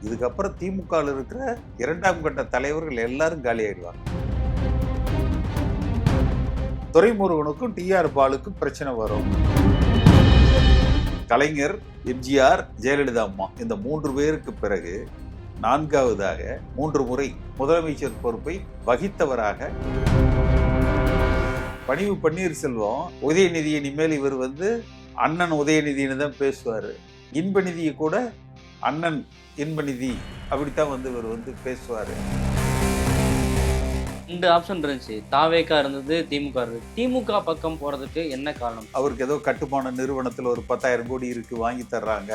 இதுக்கப்புறம் திமுகவில் இருக்கிற இரண்டாம் கட்ட தலைவர்கள் எல்லாரும் காலியாயிடுவாங்க. துரைமுருகனுக்கும் டிஆர் பாலுக்கும் பிரச்சனை வரும். கலைஞர், எம்ஜிஆர், ஜெயலலிதா அம்மா இந்த 3 பேருக்கு பிறகு 4வதாக 3 முறை முதலமைச்சர் பொறுப்பை வகித்தவராக பணிவு பன்னீர்செல்வம் உதயநிதி இனிமேல் இவர் அண்ணன் உதயநிதினு தான் பேசுவாரு. இன்பநிதியை கூட அண்ணன் இன்பநிதி அப்படித்தான் இவர் பேசுவாரு. 2 ஆப்ஷன் இருந்துச்சு. தாவேகா இருந்தது, திமுக இருந்தது. திமுக பக்கம் போறதுக்கு என்ன காரணம்? அவருக்கு ஏதோ கட்டுமான நிறுவனத்தில் ஒரு 10,000 கோடி இருக்கு, வாங்கி தர்றாங்க.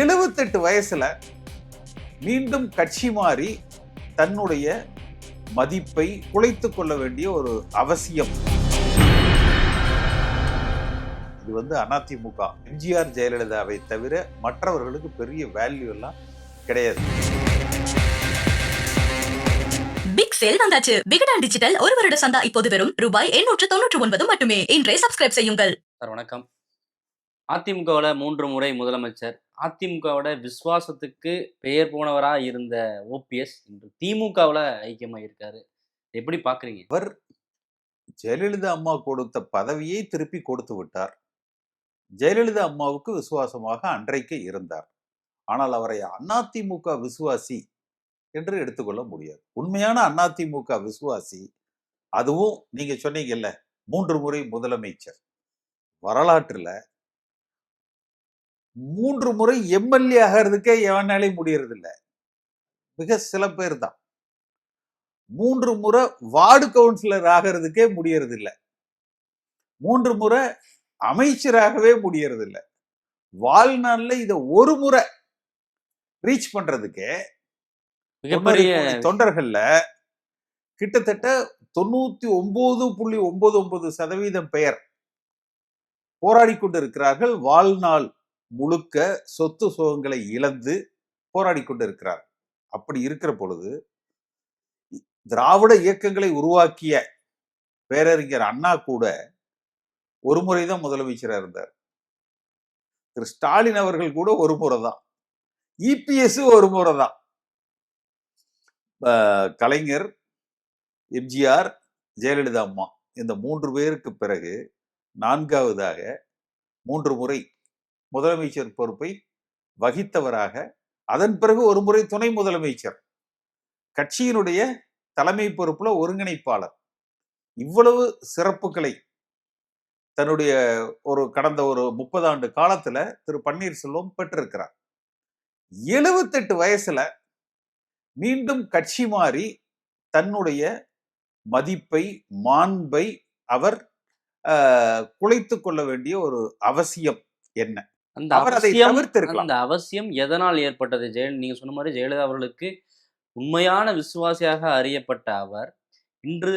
78 வயசுல மீண்டும் கட்சி மாறி தன்னுடைய மதிப்பை குலைத்துக் கொள்ள வேண்டிய ஒரு அவசியம். இது அதிமுக எம்ஜிஆர் ஜெயலலிதாவை தவிர மற்றவர்களுக்கு பெரிய வேல்யூ எல்லாம் கிடையாது. பிக் சேல் வந்தாச்சு. விகடன் டிஜிட்டல் 1 வருட சந்தா இப்போது வெறும் ரூபாய் 899 மட்டுமே. இன்றே சப்ஸ்கிரைப் செய்யுங்கள். சார் வணக்கம். அதிமுகவோட 3 முறை முதலமைச்சர், அதிமுகவோட விசுவாசத்துக்கு பெயர் போனவரா இருந்த ஓபிஎஸ் இன்று திமுகவில் ஐக்கியமா இருக்காரு. எப்படி பாக்குறீங்க? அவர் ஜெயலலிதா அம்மா கொடுத்த பதவியை திருப்பி கொடுத்து விட்டார். ஜெயலலிதா அம்மாவுக்கு விசுவாசமாக அன்றைக்கு இருந்தார். ஆனால் அவரை அதிமுக விசுவாசி என்று எடுத்துக்கொள்ள முடியாது. உண்மையான அதிமுக விசுவாசி, அதுவும் நீங்க சொன்னீங்கல்ல 3 முறை முதலமைச்சர், வரலாற்றுல 3 முறை எம்எல்ஏ ஆகிறதுக்கே எவனாலே முடியறது இல்லை. மிக சில பேர் தான். 3 முறை வார்டு கவுன்சிலர் ஆகிறதுக்கே முடியறது இல்லை. 3 முறை அமைச்சராகவே முடியறது இல்லை. வாழ்நாள்ல இதை ஒரு முறை ரீச் பண்றதுக்கே தொண்டர்கள்ல கிட்டத்தட்ட 99.99% பெயர் போராடி கொண்டிருக்கிறார்கள். வாழ்நாள் முழுக்க சொத்து சுகங்களை இழந்து போராடி கொண்டிருக்கிறார்கள். அப்படி இருக்கிற பொழுது திராவிட இயக்கங்களை உருவாக்கிய பேரறிஞர் அண்ணா கூட ஒரு முறைதான் முதலமைச்சராக இருந்தார். திரு ஸ்டாலின் அவர்கள் கூட ஒரு முறை தான். இபிஎஸ் ஒரு முறை தான். கலைஞர், எம்ஜிஆர், ஜெயலலிதா அம்மா இந்த 3 பேருக்கு பிறகு 4வதாக 3 முறை முதலமைச்சர் பொறுப்பை வகித்தவராக, அதன் பிறகு ஒரு முறை துணை முதலமைச்சர், கட்சியினுடைய தலைமை பொறுப்புல ஒருங்கிணைப்பாளர், இவ்வளவு சிறப்புகளை தன்னுடைய கடந்த ஒரு 30 ஆண்டு காலத்துல திரு பன்னீர்செல்வம் பெற்றிருக்கிறார். 78 வயசுல மீண்டும் கட்சி மாறி தன்னுடைய மதிப்பை, மாண்பை அவர் குலைத்துக் கொள்ள வேண்டிய ஒரு அவசியம் என்ன? அந்த அவசியம் எதனால் ஏற்பட்டது? நீங்க சொன்ன மாதிரி ஜெயலலிதா அவர்களுக்கு உண்மையான விசுவாசியாக அறியப்பட்ட அவர் இன்று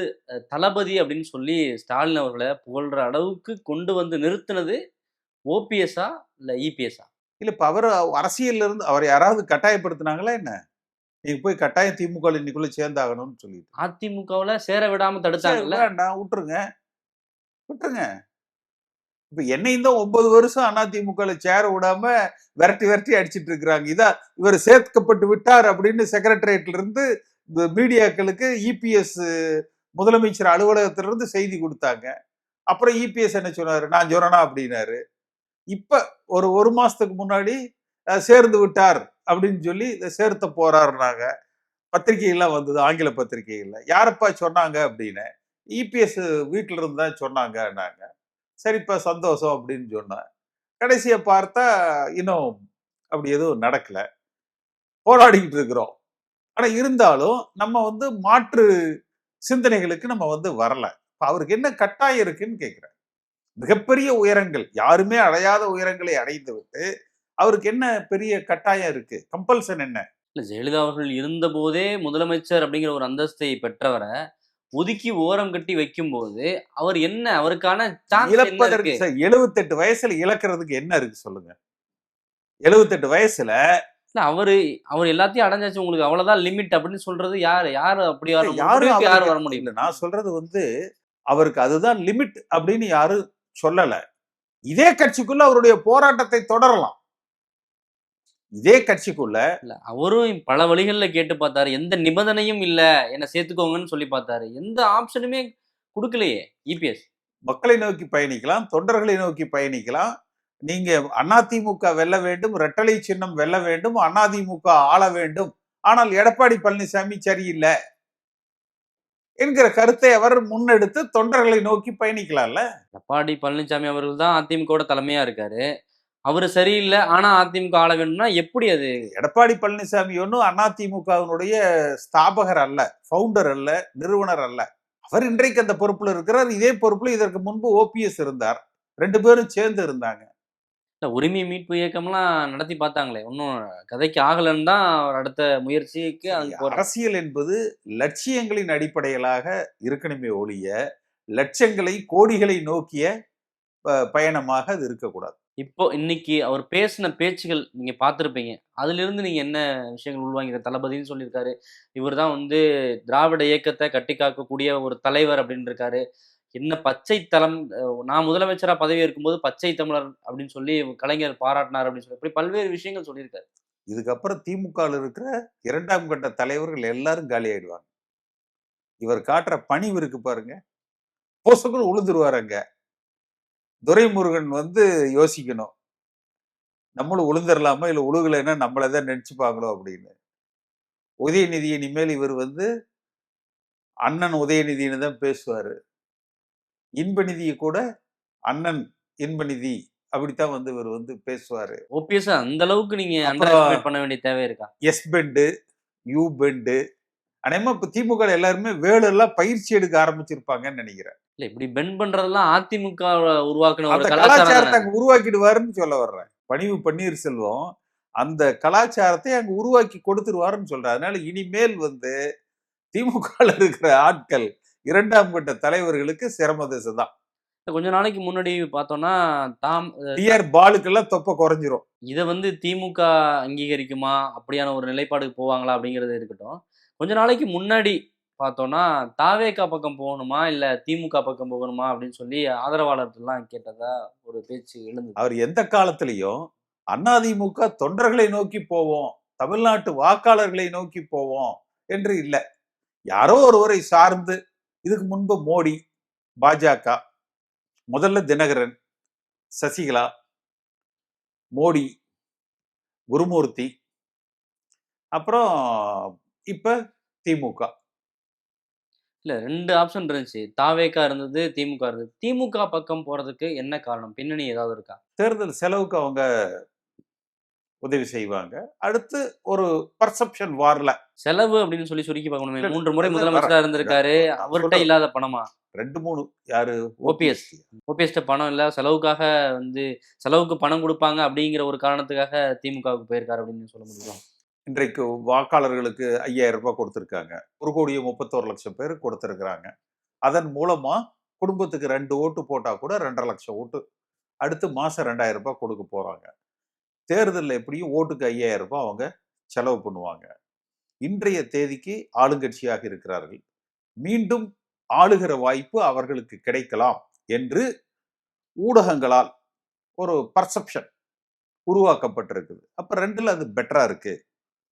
தளபதி அப்படின்னு சொல்லி ஸ்டாலின் அவர்களை புகழ்ற அளவுக்கு கொண்டு நிறுத்தினது ஓபிஎஸ்ஆ இல்ல இபிஎஸ்ஆ? இல்ல, இப்ப அவர் அரசியல்ல இருந்து அவர் யாராவது கட்டாயப்படுத்தினாங்களா என்ன? நீங்க போய் கட்டாயம் திமுக இன்னைக்குள்ள சேர்ந்தாகணும்னு சொல்லிட்டு அதிமுகவுல சேர விடாம தடுத்தாங்கல்ல. விட்டுருங்க. இப்ப என்னையும் தான் 9 வருஷம் அதிமுக சேர விடாம விரட்டி அடிச்சிட்டு இருக்கிறாங்க. இவர் சேர்க்கப்பட்டு விட்டார் அப்படின்னு செக்ரட்டரியேட்ல இருந்து மீடியாக்களுக்கு இபிஎஸ் முதலமைச்சர் அலுவலகத்திலிருந்து செய்தி கொடுத்தாங்க. அப்புறம் இபிஎஸ் என்ன சொன்னாரு? நான் சொன்னா அப்படின்னாரு. இப்ப ஒரு மாசத்துக்கு முன்னாடி சேர்ந்து விட்டார் அப்படின்னு சொல்லி சேர்த்த போறாருனாங்க. பத்திரிகைகள்லாம் வந்தது, ஆங்கில பத்திரிகைகள்ல. யாரப்பா சொன்னாங்க அப்படின்னு. இபிஎஸ் வீட்டுல இருந்து தான் சொன்னாங்கன்னாங்க. சரிப்பா சந்தோஷம் அப்படின்னு சொன்னேன். கடைசியை பார்த்தா இன்னும் அப்படி எதுவும் நடக்கல. போராடிக்கிட்டு இருக்கிறோம். ஆனா இருந்தாலும் நம்ம மாற்று சிந்தனைகளுக்கு நம்ம வரல. அவருக்கு என்ன கட்டாயம் இருக்குன்னு கேட்கிறேன். மிகப்பெரிய உயரங்கள், யாருமே அடையாத உயரங்களை அடைந்து விட்டு அவருக்கு என்ன பெரிய கட்டாயம் இருக்கு? கம்பல்சன் என்ன? இல்ல, ஜெயலலிதா அவர்கள் இருந்த போதே முதலமைச்சர் அப்படிங்கிற ஒரு அந்தஸ்தை பெற்றவரை ஒதுக்கி ஓரம் கட்டி வைக்கும் போது அவர் என்ன, அவருக்கான இழப்பதற்கு 78 வயசுல இழக்கிறதுக்கு என்ன இருக்கு சொல்லுங்க? 78 வயசுல அவர் எல்லாத்தையும் அடைஞ்சாச்சு, உங்களுக்கு அவ்வளவுதான் லிமிட் அப்படின்னு சொல்றது யாரு? அப்படி யாரும் வர முடியல. நான் சொல்றது அவருக்கு அதுதான் லிமிட் அப்படின்னு யாரும் சொல்லல. இதே கட்சிக்குள்ள அவருடைய போராட்டத்தை தொடரலாம். இதே கட்சிக்குள்ள இல்ல அவரும் பல வழிகள்ல கேட்டு பார்த்தாரு. எந்த நிபந்தனையும் இல்ல. என்ன சேர்த்துக்கோங்கன்னு சொல்லி பார்த்தாரு. எந்த ஆப்ஷனுமே குடுக்கலையே இபிஎஸ். மக்களை நோக்கி பயணிக்கலாம், தொண்டர்களை நோக்கி பயணிக்கலாம். நீங்க அதிமுக வெல்ல வேண்டும், இரட்டலை சின்னம் வெல்ல வேண்டும், அதிமுக ஆள வேண்டும். ஆனால் எடப்பாடி பழனிசாமி சரியில்லை என்கிற கருத்தை அவர் முன்னெடுத்து தொண்டர்களை நோக்கி பயணிக்கலாம்ல. எடப்பாடி பழனிசாமி அவர்கள் தான் அதிமுகவோட தலைமையா இருக்காரு. அவரு சரியில்லை. ஆனா அதிமுக ஆள வேண்டும்னா எப்படி அது? எடப்பாடி பழனிசாமி ஒன்றும் அதிமுகவினுடைய ஸ்தாபகர் அல்ல, ஃபவுண்டர் அல்ல, நிறுவனர் அல்ல. அவர் இன்றைக்கு அந்த பொறுப்புல இருக்கிறார். இதே பொறுப்புல இதற்கு முன்பு ஓபிஎஸ் இருந்தார். 2 பேரும் சேர்ந்து இருந்தாங்க. இல்ல உரிமை மீட்பு இயக்கம்லாம் நடத்தி பார்த்தாங்களே. ஒன்னும் கதைக்கு ஆகலன்னு தான் அவர் அடுத்த முயற்சிக்கு அரசியல் என்பது லட்சியங்களின் அடிப்படையிலாக இருக்கணுமே ஒழிய லட்சங்களை கோடிகளை நோக்கிய பயணமாக அது இருக்கக்கூடாது. இப்போ இன்னைக்கு அவர் பேசின பேச்சுகள் நீங்க பார்த்திருப்பீங்க. அதுல இருந்து நீங்க என்ன விஷயங்கள் உள்வாங்கிற? தளபதின்னு சொல்லியிருக்காரு. இவர் தான் வந்து திராவிட இயக்கத்தை கட்டி காக்கக்கூடிய ஒரு தலைவர் அப்படின்னு இருக்காரு. என்ன பச்சை தளம், நான் முதலமைச்சரா பதவி இருக்கும்போது பச்சை தமிழர் அப்படின்னு சொல்லி கலைஞர் பாராட்டினார் அப்படின்னு சொல்லி இப்படி பல்வேறு விஷயங்கள் சொல்லியிருக்காரு. இதுக்கப்புறம் திமுக இருக்கிற 2ஆம் கட்ட தலைவர்கள் எல்லாரும் காலி ஆயிடுவாங்க. இவர் காட்டுற பணிவு இருக்கு பாருங்க, போசக்குள் உளுந்துருவாருங்க. துரைமுருகன் வந்து யோசிக்கணும், நம்மளும் உளுந்துடலாமா இல்ல உழுகலைன்னா நம்மளதான் நினைச்சுப்பாங்களோ அப்படின்னு. உதயநிதி இனிமேல் இவர் வந்து அண்ணன் உதயநிதினு தான் பேசுவாரு. இன்பநிதியை கூட அண்ணன் இன்பநிதி அப்படித்தான் வந்து இவர் வந்து பேசுவாரு. ஓபிஎஸ் அந்த அளவுக்கு நீங்க அண்டர் பண்ண வேண்டிய தேவை இருக்கா? எஸ் பெண்டு, யூ பெண்டு, அநேகமா இப்ப திமுக எல்லாருமே வேலெல்லாம் பயிற்சி எடுக்க ஆரம்பிச்சிருப்பாங்கன்னு நினைக்கிறேன். இல்ல இப்படி பெண்ட் பண்றதெல்லாம் அதிமுக உருவாக்குன ஒரு கலாச்சாரத்தை அங்க உருவாக்கிடுவாருன்னு சொல்ல வர்றேன். பணிவு பன்னீர்செல்வம் அந்த கலாச்சாரத்தை அங்க உருவாக்கி கொடுத்துருவாருன்னு சொல்றேன். அதனால இனிமேல் வந்து திமுக இருக்கிற ஆட்கள் 2ஆம் கட்ட தலைவர்களுக்கு சிரம திசை தான். கொஞ்ச நாளைக்கு முன்னாடி பார்த்தோம்னா பாலுக்கெல்லாம் தொப்பை குறைஞ்சிரும். இதை வந்து திமுக அங்கீகரிக்குமா, அப்படியான ஒரு நிலைப்பாடுக்கு போவாங்களா அப்படிங்கிறது இருக்கட்டும். கொஞ்ச நாளைக்கு முன்னாடி பார்த்தோம்னா தாவேகா பக்கம் போகணுமா இல்ல திமுக பக்கம் போகணுமா அப்படின்னு சொல்லி ஆதரவாளர்கள்லாம் கேட்டதா ஒரு பேச்சு எழுந்தது. அவர் எந்த காலத்திலையும் அதிமுக தொண்டர்களை நோக்கி போவோம், தமிழ்நாட்டு வாக்காளர்களை நோக்கி போவோம் என்று இல்லை. யாரோ ஒருவரை சார்ந்து, இதுக்கு முன்பு மோடி, பாஜக, முதல்ல தினகரன், சசிகலா, மோடி, குருமூர்த்தி, அப்புறம் இப்ப திமுக. இல்ல 2 ஆப்ஷன் இருந்துச்சு. தாவேகா இருந்தது, திமுக இருந்தது. திமுக பக்கம் போறதுக்கு என்ன காரணம்? பின்னணி ஏதாவது இருக்கா? தேர்தல் செலவுக்கு அவங்க உதவி செய்வாங்க. அடுத்து ஒரு பர்செப்ஷன் வார்ல செலவு அப்படின்னு சொல்லி சுருக்கி பார்க்கணுமே. 3 முறை முதலமைச்சரா இருந்திருக்காரு. அவர்கிட்ட இல்லாத பணமா? 2-3 யாரு? ஓபிஎஸ். ஓபிஎஸ்ட பணம் இல்ல, செலவுக்காக வந்து செலவுக்கு பணம் கொடுப்பாங்க அப்படிங்கிற ஒரு காரணத்துக்காக திமுகவுக்கு போயிருக்காரு அப்படின்னு சொல்ல முடியும். இன்றைக்கு வாக்காளர்களுக்கு 5000 ரூபாய் கொடுத்திருக்காங்க. 1,31,00,000 பேர் கொடுத்திருக்கிறாங்க. அதன் மூலமா குடும்பத்துக்கு 2 ஓட்டு போட்டா கூட 2.5 லட்சம் ஓட்டு அடுத்து மாசம் 2000 ரூபாய் கொடுக்க போறாங்க. தேர்தலில் எப்படியும் ஓட்டுக்கு 5000 ரூபாய் அவங்க செலவு பண்ணுவாங்க. இன்றைய தேதிக்கு ஆளுங்கட்சியாக இருக்கிறார்கள். மீண்டும் ஆளுகிற வாய்ப்பு அவர்களுக்கு கிடைக்கலாம் என்று ஊடகங்களால் ஒரு பர்செப்ஷன் உருவாக்கப்பட்டிருக்குது. அப்ப 2ல அது பெட்டரா இருக்கு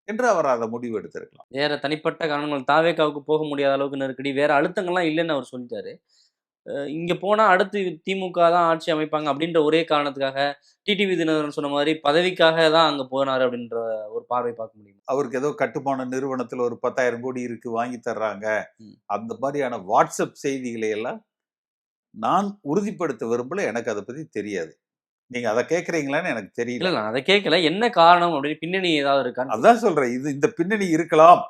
என்று அவர் அதை முடிவு எடுத்திருக்கலாம். வேற தனிப்பட்ட காரணங்கள் தாவேகாவுக்கு போக முடியாத அளவுக்கு நெருக்கடி, வேற அழுத்தங்கள்லாம் இல்லைன்னு அவர் சொல்லிட்டாரு. இங்க போனா அடுத்து திமுக தான் ஆட்சி அமைப்பாங்க அப்படின்ற ஒரே காரணத்துக்காக டிடிவி தினகரன் சொன்ன மாதிரி பதவிக்காக தான் அங்க போனாரு அப்படின்ற ஒரு பார்வை பார்க்க முடியும். அவருக்கு ஏதோ கட்டுமான நிறுவனத்துல ஒரு 10,000 கோடி இருக்கு, வாங்கி தர்றாங்க, அந்த மாதிரியான வாட்ஸ்அப் செய்திகளை எல்லாம் நான் உறுதிப்படுத்த விரும்பல. எனக்கு அதை பத்தி தெரியாது. நீங்க அதை கேட்கறீங்களான்னு எனக்கு தெரியல. இல்ல அதை கேட்கல. என்ன காரணம் அப்படின்னு பின்னணி ஏதாவது இருக்கா? அதான் சொல்றேன், இது இந்த பின்னணி இருக்கலாம்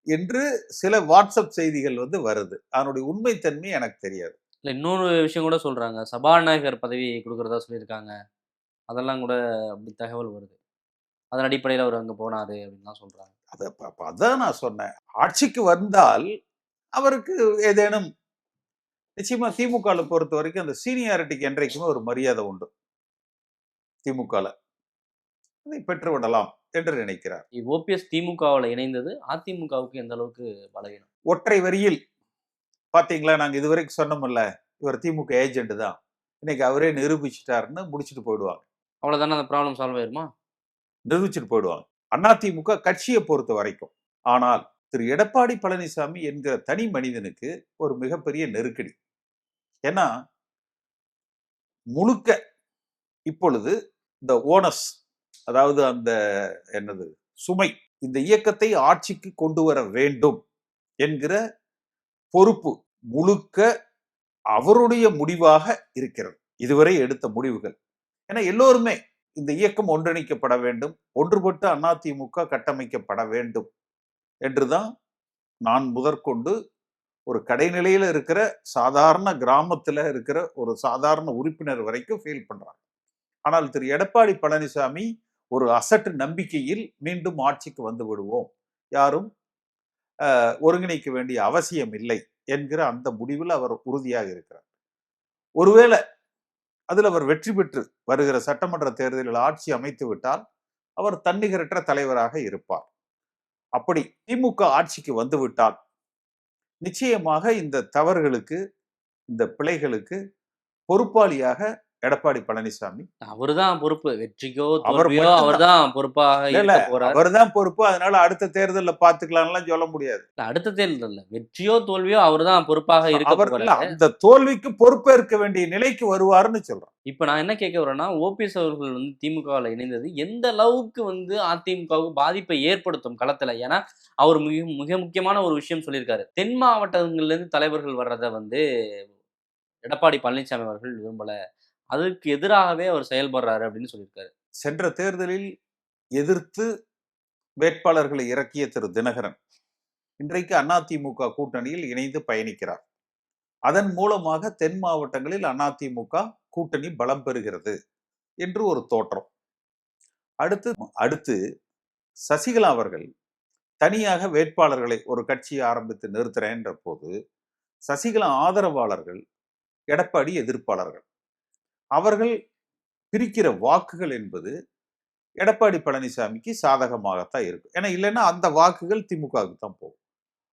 என்று சில வாட்ஸ்அப் செய்திகள் வந்து வருது. அதனுடைய உண்மைத்தன்மை எனக்கு தெரியாது. இல்ல இன்னொரு விஷயம் கூட சொல்றாங்க, சபாநாயகர் பதவி கொடுக்கறதா சொல்லியிருக்காங்க. அதெல்லாம் கூட அப்படி தகவல் வருது. அதன் அடிப்படையில் அவர் அங்க போனாரு அப்படின்னு சொல்றாங்க. அதான் நான் சொன்னேன், ஆட்சிக்கு வந்தால் அவருக்கு ஏதேனும் நிச்சயமா திமுக பொறுத்த வரைக்கும் அந்த சீனியாரிட்டிக்கு என்றைக்குமே ஒரு மரியாதை உண்டு. திமுக அதை பெற்று விடலாம் என்று நினைக்கிறார். ஓபிஎஸ் திமுகவில் இணைந்தது அதிமுகவுக்கு எந்த அளவுக்கு பலவீனம்? ஒற்றை வரியில் பாத்தீங்களா, நாங்க இதுவரைக்கும் சொன்னோம்ல, இவர் திமுக ஏஜென்ட் தான், இன்னைக்கு அவரே நிரூபிச்சுட்டாருன்னு முடிச்சுட்டு போயிடுவாங்க. அவ்வளவுதானே, அந்த ப்ராப்ளம் சால்வ் ஆயிருமா? நிரூபிச்சுட்டு போயிடுவாங்க அதிமுக கட்சியை பொறுத்த வரைக்கும். ஆனால் திரு எடப்பாடி பழனிசாமி என்கிற தனி மனிதனுக்கு ஒரு மிகப்பெரிய நெருக்கடி. ஏன்னா முழுக்க இப்பொழுது இந்த ஓனஸ், அதாவது அந்த என்னது சுமை, இந்த இயக்கத்தை ஆட்சிக்கு கொண்டு வர வேண்டும் என்கிற பொறுப்பு முழுக்க அவருடைய முடிவாக இருக்கிறது. இதுவரை எடுத்த முடிவுகள். ஏன்னா எல்லோருமே இந்த இயக்கம் ஒன்றிணைக்கப்பட வேண்டும், ஒன்றுபட்டு அதிமுக கட்டமைக்கப்பட வேண்டும் என்றுதான் நான் முதற்கொண்டு ஒரு கடைநிலையில இருக்கிற சாதாரண கிராமத்துல இருக்கிற ஒரு சாதாரண உறுப்பினர் வரைக்கும் ஃபீல் பண்றாங்க. ஆனால் திரு எடப்பாடி பழனிசாமி ஒரு அசட்டு நம்பிக்கையில் மீண்டும் ஆட்சிக்கு வந்து விடுவோம், யாரும் ஒருங்கிணைக்க வேண்டிய அவசியம் இல்லை என்கிற அந்த முடிவில் அவர் உறுதியாக இருக்கிறார். ஒருவேளை அதில் அவர் வெற்றி பெற்று வருகிற சட்டமன்ற தேர்தலில் ஆட்சி அமைத்து விட்டால் அவர் தன்னிகரற்ற தலைவராக இருப்பார். அப்படி திமுக ஆட்சிக்கு வந்துவிட்டால் நிச்சயமாக இந்த தவறுகளுக்கு, இந்த பிழைகளுக்கு பொறுப்பாளியாக எடப்பாடி பழனிசாமி அவர்தான் பொறுப்பு. வெற்றிக்கோ தோல்வியோ அவர்தான் பொறுப்பாக இருக்க போறார். அவர்தான் பொறுப்பு. அதனால அடுத்த தேர்தலில் பார்த்துக்கலாம்லாம் சொல்ல முடியாது. அடுத்த தேர்தல் வெற்றியோ தோல்வியோ அவர்தான் பொறுப்பாக இருக்க போறார். அந்த தோல்விக்கு பொறுப்பேற்க வேண்டிய நிலைக்கு வருவாருன்னு சொல்றோம். இப்ப நான் என்ன கேட்க வரேன்னா, ஓபிஎஸ் அவர்கள் திமுகவில் இணைந்தது எந்த அளவுக்கு அதிமுகவுக்கு பாதிப்பை ஏற்படுத்தும் களத்துல? ஏன்னா அவர் மிக முக்கியமான ஒரு விஷயம் சொல்லியிருக்காரு. தென் மாவட்டங்கள்ல இருந்து தலைவர்கள் வர்றதை எடப்பாடி பழனிசாமி அவர்கள் விரும்பல, அதுக்கு எதிராகவே அவர் செயல்படுறாரு அப்படின்னு சொல்லியிருக்காரு. சென்ற தேர்தலில் எதிர்த்து வேட்பாளர்களை இறக்கிய திரு தினகரன் இன்றைக்கு அதிமுக கூட்டணியில் இணைந்து பயணிக்கிறார். அதன் மூலமாக தென் மாவட்டங்களில் அதிமுக கூட்டணி பலம் பெறுகிறது என்று ஒரு தோற்றம். அடுத்து சசிகலா அவர்கள் தனியாக வேட்பாளர்களை ஒரு கட்சியை ஆரம்பித்து நிறுத்துறேன்ற போது சசிகலா ஆதரவாளர்கள் எடப்பாடி எதிர்ப்பாளர்கள் அவர்கள் பிரிக்கிற வாக்குகள் என்பது எடப்பாடி பழனிசாமிக்கு சாதகமாகத்தான் இருக்கும். ஏன்னா இல்லைன்னா அந்த வாக்குகள் திமுகவுக்கு தான் போகும்.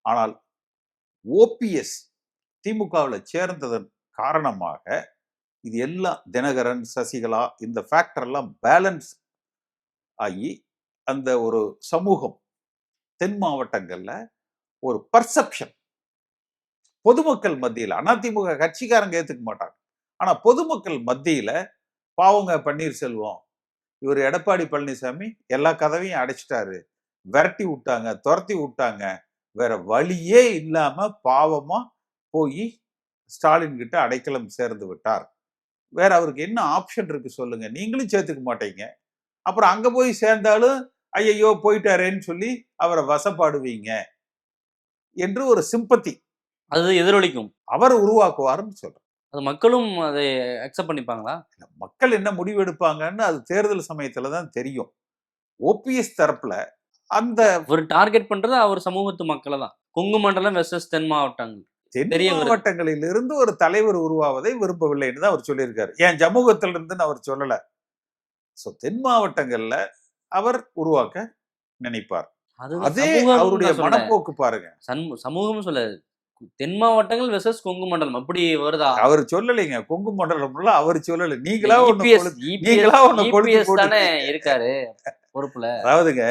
ஆனால் ஓபிஎஸ் திமுகவில் சேர்ந்ததன் காரணமாக இது எல்லாம் தினகரன், சசிகலா, இந்த ஃபேக்டர் எல்லாம் பேலன்ஸ் ஆகி அந்த ஒரு சமூகம் தென் மாவட்டங்கள்ல ஒரு பர்செப்ஷன் பொதுமக்கள் மத்தியில், அதிமுக கட்சிக்காரங்க ஏத்துக்க மாட்டாங்க, ஆனா பொதுமக்கள் மத்தியில பாவங்க பன்னீர்செல்வம், இவர் எடப்பாடி பழனிசாமி எல்லா கதவையும் அடைச்சிட்டாரு, விரட்டி விட்டாங்க, துரத்தி விட்டாங்க, வேற வழியே இல்லாம பாவமா போய் ஸ்டாலின் கிட்ட அடைக்கலம் சேர்ந்து விட்டார், வேற அவருக்கு என்ன ஆப்ஷன் இருக்கு சொல்லுங்க, நீங்களும் சேர்த்துக்க மாட்டீங்க, அப்புறம் அங்க போய் சேர்ந்தாலும் ஐயையோ போயிட்டாரேன்னு சொல்லி அவரை வசப்பாடுவீங்க என்று ஒரு சிம்பத்தி அது எதிரொலிக்கும், அவர் உருவாக்குவாருன்னு சொல்றேன். அது மக்களும் அதை அக்செப்ட் பண்ணிப்பாங்களா? மக்கள் என்ன முடிவு எடுப்பாங்கன்னு அது தேர்தல் சமயத்துல தான் தெரியும். ஓபிஎஸ் தரப்புல அந்த ஒரு டார்கெட் பண்றது அவர் சமூகத்து மக்களை தான். கொங்கு மண்டலம் வெர்சஸ் தென் மாவட்டங்கள், தென் மாவட்டங்களில் இருந்து ஒரு தலைவர் உருவாவதை விரும்பவில்லை என்று தான் அவர் சொல்லியிருக்காரு. ஏன் சமூகத்தில் இருந்துன்னு அவர் சொல்லல. சோ தென் மாவட்டங்கள்ல அவர் உருவாக்க நினைப்பார். அதே அவருடைய மனப்போக்கு பாருங்க. சமூகம் சொல்லாது, தென் மாவட்டங்கள் வெர்சஸ் கொங்கு மண்டலம் அப்படி வருதா? அவர் சொல்லலைங்க, கொங்கு மண்டலம் அவர் சொல்லல, நீங்களா தானே இருக்காரு பொறுப்புல. அதாவதுங்க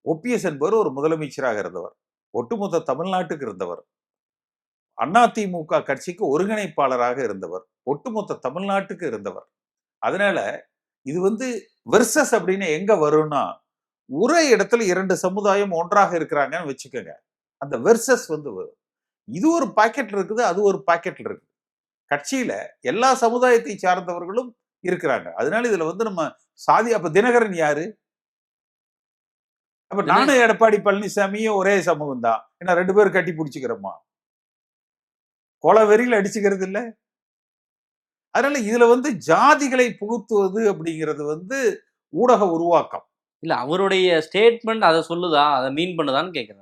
ஓபிஎஸ் என்பவர் ஒரு முதலமைச்சராக இருந்தவர், ஒட்டுமொத்த தமிழ்நாட்டுக்கு இருந்தவர், அதிமுக கட்சிக்கு ஒருங்கிணைப்பாளராக இருந்தவர், ஒட்டுமொத்த தமிழ்நாட்டுக்கு இருந்தவர். அதனால இது வெர்சஸ் அப்படின்னு எங்க வரும்னா, ஒரே இடத்துல இரண்டு சமுதாயம் ஒன்றாக இருக்கிறாங்கன்னு வச்சுக்கோங்க, அந்த வெர்சஸ் வரும். இது ஒரு பாக்கெட்ல இருக்குது, அது ஒரு பாக்கெட்ல இருக்குது. கட்சியில எல்லா சமுதாயத்தை சார்ந்தவர்களும் இருக்கிறாங்க. அதனால இதுல நம்ம சாதி, அப்ப தினகரன் யாரு? அப்ப நானும் எடப்பாடி பழனிசாமியும் ஒரே சமூகம் தான், ஏன்னா 2 பேரும் கட்டி பிடிச்சுக்கிறோமா, கொலை வெறியில் அடிச்சுக்கிறது இல்ல. அதனால இதுல ஜாதிகளை புகுத்துவது அப்படிங்கிறது ஊடக உருவாக்கம் இல்ல. அவருடைய ஸ்டேட்மெண்ட் அதை சொல்லுதா, அதை மீன் பண்ணுதான்னு கேட்கிறேன்.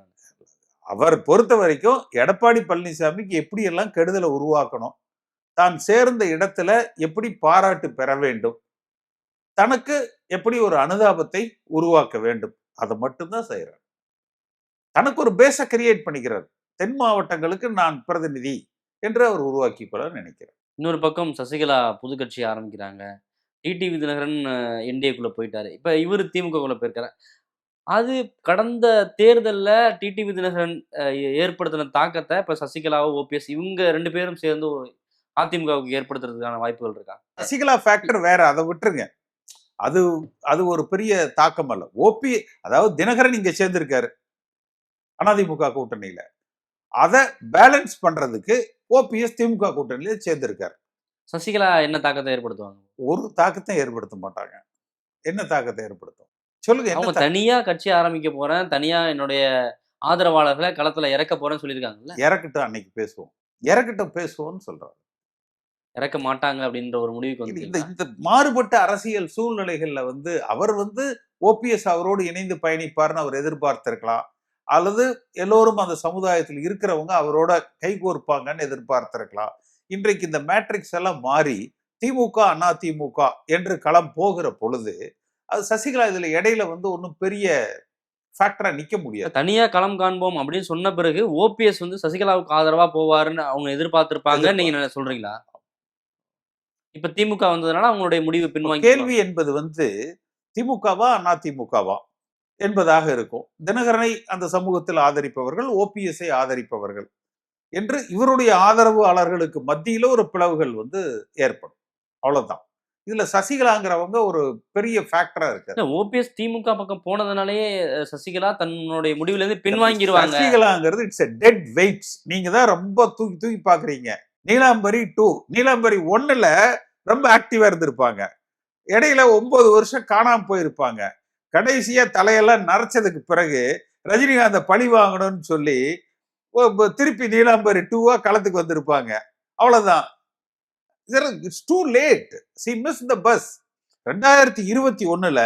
அவர் பொறுத்த வரைக்கும் எடப்பாடி பழனிசாமிக்கு எப்படி எல்லாம் கெடுதலை உருவாக்கணும், தான் சேர்ந்த இடத்துல எப்படி பாராட்டு பெற வேண்டும், தனக்கு எப்படி ஒரு அனுதாபத்தை உருவாக்க வேண்டும், அதை மட்டும்தான் செய்யறார். தனக்கு ஒரு பேஸ கிரியேட் பண்ணிக்கிறார். தென் மாவட்டங்களுக்கு நான் பிரதிநிதி என்று அவர் உருவாக்கி கொள்ள நினைக்கிறார். இன்னொரு பக்கம் சசிகலா புது கட்சி ஆரம்பிக்கிறாங்க, டிடிவி தினகரன் என்டிஏக்குள்ள போயிட்டாரு. இப்ப இவரு திமுகக்குள்ள போயிருக்காரு. அது கடந்த தேர்தல்ல டிடிவி தினகரன் ஏற்படுத்தின தாக்கத்த இப்ப சசிகலாவோ, ஓபிஎஸ் இவங்க 2 பேரும் சேர்ந்து அதிமுகவுக்கு ஏற்படுத்துறதுக்கான வாய்ப்புகள் இருக்கா? சசிகலா ஃபேக்டர் வேற, அதை விட்டுருங்க. அது அது ஒரு பெரிய தாக்கம் அல்ல. அதாவது தினகரன் இங்க சேர்ந்திருக்காரு அதிமுக கூட்டணியில. அதை பேலன்ஸ் பண்றதுக்கு ஓபிஎஸ் திமுக கூட்டணியில சேர்ந்திருக்காரு. சசிகலா என்ன தாக்கத்தை ஏற்படுத்துவாங்க? ஒரு தாக்கத்தை ஏற்படுத்த மாட்டாங்க. என்ன தாக்கத்தை ஏற்படுத்தும் சொல்லுங்க. அவங்க தனியா கட்சி ஆரம்பிக்க போறேன், தனியா என்னுடைய ஆதரவாளர்களை களத்துல இறக்க போறேன்னு சொல்லியிருக்காங்கல்ல. இறக்கட்டும், அன்னைக்கு பேசுவோம். இறக்கட்டும் பேசுவோம்னு சொல்றாரு. இறக்க மாட்டாங்க அப்படின்ற ஒரு முடிவுக்கு வந்து இந்த மாறுபட்ட அரசியல் சூழ்நிலைகள்ல அவர் ஓபிஎஸ் அவரோடு இணைந்து பயணிப்பார்னு அவர் எதிர்பார்த்திருக்கலாம். அல்லது எல்லோரும் அந்த சமுதாயத்தில் இருக்கிறவங்க அவரோட கைகோர்ப்பாங்கன்னு எதிர்பார்த்திருக்கலாம். இன்றைக்கு இந்த மேட்ரிக்ஸ் எல்லாம் மாறி திமுக அதிமுக என்று களம் போகிற பொழுது அது சசிகலா இதுல இடையில ஒன்னும் பெரிய ஃபேக்டரா நிக்க முடியாது. தனியா களம் காண்போம் அப்படின்னு சொன்ன பிறகு ஓபிஎஸ் சசிகலாவுக்கு ஆதரவா போவாருன்னு அவங்க எதிர்பார்த்திருப்பாங்க நீங்க சொல்றீங்களா? இப்ப திமுக வந்ததுனால அவங்களுடைய முடிவு பின்வாங்கி. கேள்வி என்பது திமுகவா அதிமுகவா என்பதாக இருக்கும். தினகரனை அந்த சமூகத்தில் ஆதரிப்பவர்கள், ஓபிஎஸ்ஐ ஆதரிப்பவர்கள் என்று இவருடைய ஆதரவாளர்களுக்கு மத்தியில ஒரு பிளவுகள் ஏற்படும். அவ்வளவுதான். இதுல சசிகலாங்கிறவங்க ஒரு பெரிய ஃபேக்டரா இருக்கு. ஓபிஎஸ் திமுக பக்கம் போனதுனாலேயே சசிகலா தன்னுடைய முடிவுல இருந்து பின்வாங்கிடுவாங்க. சசிகலாங்கிறது இட்ஸ் எ டெட் வெயிட்ஸ். நீங்க தான் ரொம்ப தூக்கி தூக்கி பாக்குறீங்க. நீலாம்பரி 2, நீலாம்பரி 1ல ரொம்ப ஆக்டிவா இருந்திருப்பாங்க. இடையில 9 வருஷம் காணாம போயிருப்பாங்க. கடைசியா தலையெல்லாம் நரைச்சதுக்கு பிறகு ரஜினிகாந்த பழி வாங்கணும்னு சொல்லி திருப்பி நீலாம்பரி 2வா களத்துக்கு வந்திருப்பாங்க. அவ்வளவுதான். It's too late. See miss the bus. 2021ல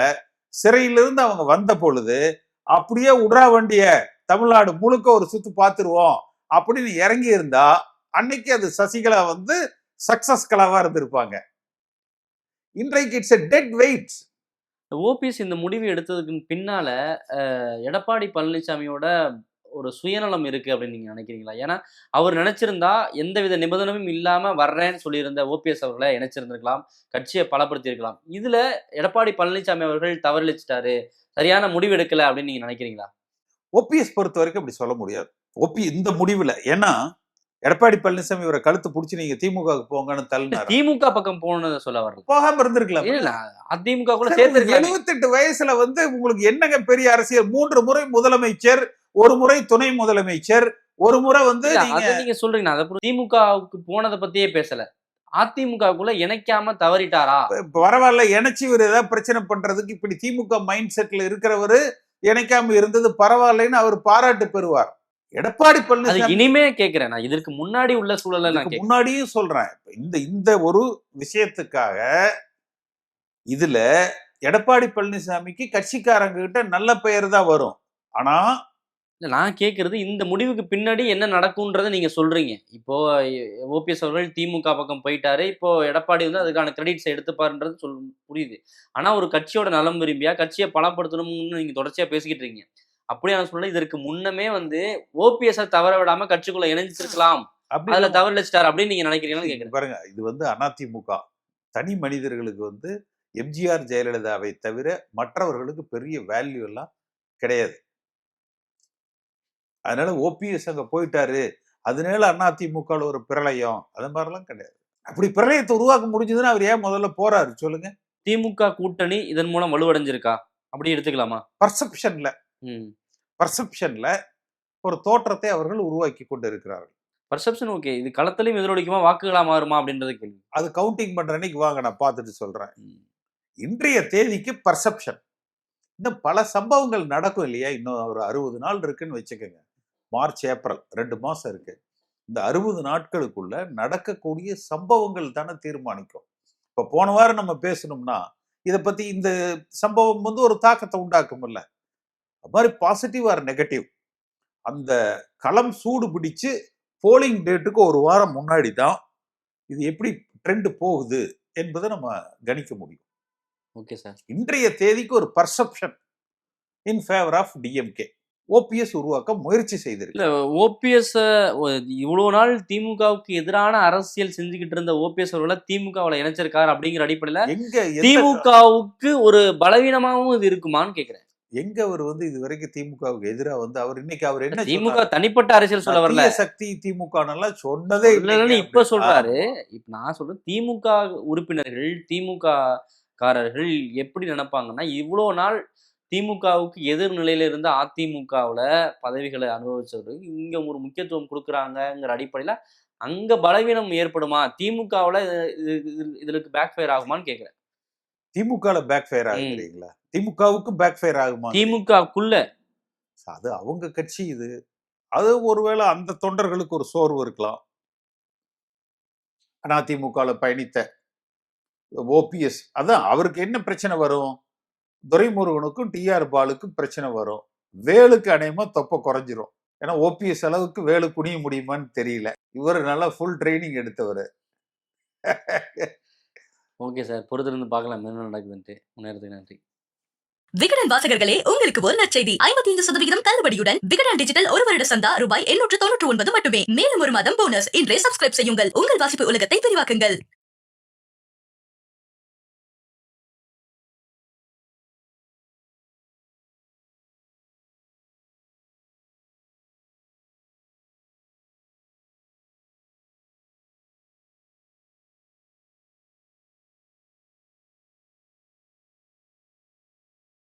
சிறையிலிருந்து அவங்க வந்த பொழுது அப்படியே உட்ரா வண்டிய தமிழ்நாடு முழுக்க ஒரு சுத்து பார்த்துருவோம் அப்படின்னு இறங்கி இருந்தா அன்னைக்கு அது சசிகலா சக்சஸ் கலாவா இருந்திருப்பாங்க. இன்றைக்கு it's a dead weight. OPS இந்த முடிவு எடுத்ததுக்கு பின்னால எடப்பாடி பழனிசாமியோட ஒரு சுயநலம் இருக்கு அப்படின்னு நீங்க நினைக்கிறீங்களா? ஏன்னா அவர் நினைச்சிருந்தா எந்தவித நிபந்தனையும் இல்லாம வர்றேன்னு சொல்லியிருந்த ஓபிஎஸ் அவர்களை இணைச்சிருந்திருக்கலாம், கட்சியை பலப்படுத்தி இருக்கலாம். இதுல எடப்பாடி பழனிசாமி அவர்கள் தவறளிச்சிட்டாரு, சரியான முடிவு எடுக்கல அப்படின்னு நீங்க நினைக்கிறீங்களா? ஓபிஎஸ் பொறுத்த வரைக்கும் அப்படி சொல்ல முடியாது. இந்த முடிவுல ஏன்னா எடப்பாடி பழனிசாமி இவரை கழுத்து பிடிச்சி நீங்க திமுக போங்கன்னு தள்ளினார். திமுக பக்கம் போனதை சொல்ல வரல, போகாம இருந்திருக்கலாம். அதிமுக கூட சேர்த்து 78 வயசுல உங்களுக்கு என்னங்க பெரிய அரசியல்? 3 முறை முதலமைச்சர், 1 முறை துணை முதலமைச்சர், 1 முறை நீங்க சொல்றீங்க. திமுகவுக்கு போனதை பத்தியே பேசல, அதிமுகவுக்குள்ள இணைக்காம தவறிட்டாரா? பரவாயில்ல, இணைச்சி இவர் ஏதாவது பிரச்சனை பண்றதுக்கு இப்படி திமுக மைண்ட் செட்ல இருக்கிறவரு இணைக்காம இருந்தது பரவாயில்லைன்னு அவர் பாராட்டு பெறுவார். எடப்பாடி பழனிசாமி இனிமே கேட்கிறேன், நான் இதற்கு முன்னாடி உள்ள சூழலை நான் முன்னாடியும் சொல்றேன். இந்த ஒரு விஷயத்துக்காக இதுல எடப்பாடி பழனிசாமிக்கு கட்சிக்காரங்க கிட்ட நல்ல பெயர் தான் வரும். ஆனா நான் கேட்கறது இந்த முடிவுக்கு பின்னாடி என்ன நடக்கும்ன்றதை நீங்க சொல்றீங்க. இப்போ ஓபிஎஸ் அவர்கள் திமுக பக்கம் போயிட்டாரு, இப்போ எடப்பாடி அதுக்கான கிரெடிட்ஸ் எடுத்துப்பாருன்றது புரியுது. ஆனா ஒரு கட்சியோட நலம் விரும்பியா கட்சியை பலப்படுத்தணும்னு நீங்க தொடர்ச்சியா பேசிக்கிட்டு இருக்கீங்க. அப்படியான சொல்ல இதற்கு முன்னமே ஓபிஎஸ் தவற விடாம கட்சிக்குள்ள இணைஞ்சிருக்கலாம், அதுல தவறளிச்சிட்டார் அப்படின்னு நீங்க நினைக்கிறீங்கன்னு கேக்குறேன். பாருங்க, இது அதிமுக தனி மனிதர்களுக்கு எம்ஜிஆர் ஜெயலலிதாவை தவிர மற்றவர்களுக்கு பெரிய வேல்யூ எல்லாம் கிடையாது. அதனால ஓபிஎஸ் அங்க போயிட்டாரு, அதனால அதிமுக ஒரு பிரளயம், அது மாதிரிலாம் கிடையாது. அப்படி பிரளயத்தை உருவாக்க முடிஞ்சதுன்னா அவர் ஏன் முதல்ல போறாரு சொல்லுங்க? திமுக கூட்டணி இதன் மூலம் வலுவடைஞ்சிருக்கா அப்படி எடுத்துக்கலாமா? பர்செப்ஷன்ல ஒரு தோற்றத்தை அவர்கள் உருவாக்கி கொண்டு இருக்கிறார்கள். பர்செப்ஷன் ஓகே, இது களத்திலையும் எதிரொலிக்குமா, வாக்குகளா மாறுமா அப்படின்றது கேள்வி. அது கவுண்டிங் பண்ற அன்னைக்கு வாங்க, நான் பார்த்துட்டு சொல்றேன். இன்றைய தேதிக்கு பர்செப்ஷன். இன்னும் பல சம்பவங்கள் நடக்கும் இல்லையா? இன்னும் ஒரு 60 நாள் இருக்குன்னு வச்சுக்கோங்க. மார்ச், ஏப்ரல் 2 மாசம் இருக்கு. இந்த 60 நாட்களுக்குள்ள நடக்கக்கூடிய சம்பவங்கள் தானே தீர்மானிக்கும். இப்ப போன வாரம் நம்ம பேசணும்னா இதை பத்தி இந்த சம்பவம் ஒரு தாக்கத்தை உண்டாக்கும் இல்ல, அது மாதிரி பாசிட்டிவ் ஆர் நெகட்டிவ் அந்த களம் சூடு பிடிச்சு போலிங் டேட்டுக்கு 1 வாரம் முன்னாடி தான் இது எப்படி ட்ரெண்ட் போகுது என்பதை நம்ம கணிக்க முடியும். Okay sir. இன்றைய தேதிக்கு ஒரு perception in favour of DMK. OPS உருவாக்க முயற்சி செய்திருக்கு. இல்ல ஓபிஎஸ் இவ்வளவு நாள் திமுகவுக்கு எதிரான அரசியல் செஞ்சுக்கிட்டு இருந்த ஓபிஎஸ் அவர்களை திமுகவுல இணைச்சிருக்காரு அப்படிங்கிற அடிப்படையில திமுகவுக்கு ஒரு பலவீனமாவும் இது இருக்குமான்னு கேக்குறேன். எங்க அவர் இது வரைக்கும் திமுகவுக்கு எதிராக அவர் இன்னைக்கு அவர் என்ன திமுக தனிப்பட்ட அரசியல் சொல்ல வரல, சக்தி திமுக சொன்னதே இப்ப சொல்றாரு. இப்ப நான் சொல்றேன், திமுக உறுப்பினர்கள் திமுக காரர்கள் எப்படி நினைப்பாங்கன்னா, இவ்வளவு நாள் திமுகவுக்கு எதிர்நிலையில இருந்த அதிமுகவுல பதவிகளை அனுபவிச்சவர்கள் இங்க ஒரு முக்கியத்துவம் கொடுக்குறாங்கிற அடிப்படையில அங்க பலவீனம் ஏற்படுமா, திமுகவுல இதுக்கு பேக் ஃபயர் ஆகுமான்னு கேக்குறேன். திமுக பேக் ஃபயர் ஆகுறீங்களா? திமுகவுக்கு பேக் ஃபயர் ஆகுமா? திமுகக்குள்ள அது அவங்க கட்சி, அது ஒருவேளை அந்த தொண்டர்களுக்கு ஒரு சோர்வு இருக்கலாம். அதிமுக பயணித்த ஓபிஎஸ் அதான் அவருக்கு என்ன பிரச்சனை வரும், துரைமுருகனுக்கும் டிஆர் பாலுக்கும் பிரச்சனை வரும். வேலுக்கு அநேகமா தொப்பை குறைஞ்சிரும். ஏன்னா ஓபிஎஸ் அளவுக்கு வேலு குனிய முடியுமான்னு தெரியல. இவர் நல்லா ஃபுல் ட்ரைனிங் எடுத்தவர். ஓகே சார், பொறுத்திருந்து பார்க்கலாம் என்ன நடக்குதுன்ட்டு. முன்னேறதுக்கு நன்றி. விகடன் வாசகர்களே, உங்களுக்கு ஒரு நற்செய்தி. 55% தள்ளுபடியுடன் விகடன் டிஜிட்டல் ஒரு வருட சந்தா ரூபாய் 899 மட்டுமே. மேலும் ஒரு மாதம் போனஸ். இன்றே சப்ஸ்கிரைப் செய்யுங்கள். உங்கள் வாசிப்பு உலகத்தை விரிவாக்குங்கள்.